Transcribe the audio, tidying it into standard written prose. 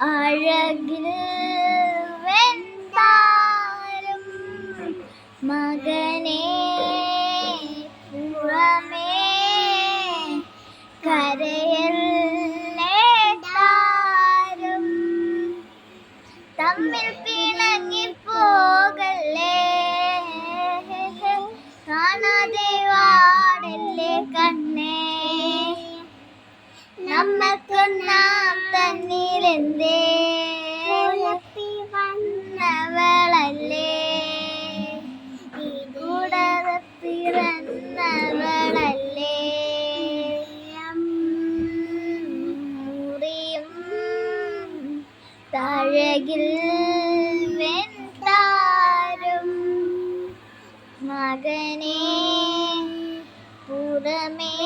അഴകിൽ വെന്താരം മകനെ പുറമേ കരയല്ലേ താരം തമ്മിൽ പിണങ്ങിപ്പോകല്ലേ കാണാതെ വാടല്ലേ കണ്ണേ നമ്മക്കൊന്നാം തന്നിലെന്തേ വന്നവളല്ലേ കൂടാതെ പിറന്നവളല്ലേ മുറിയും തഴകിൽ വെന്താരും മകനെ പുറമേ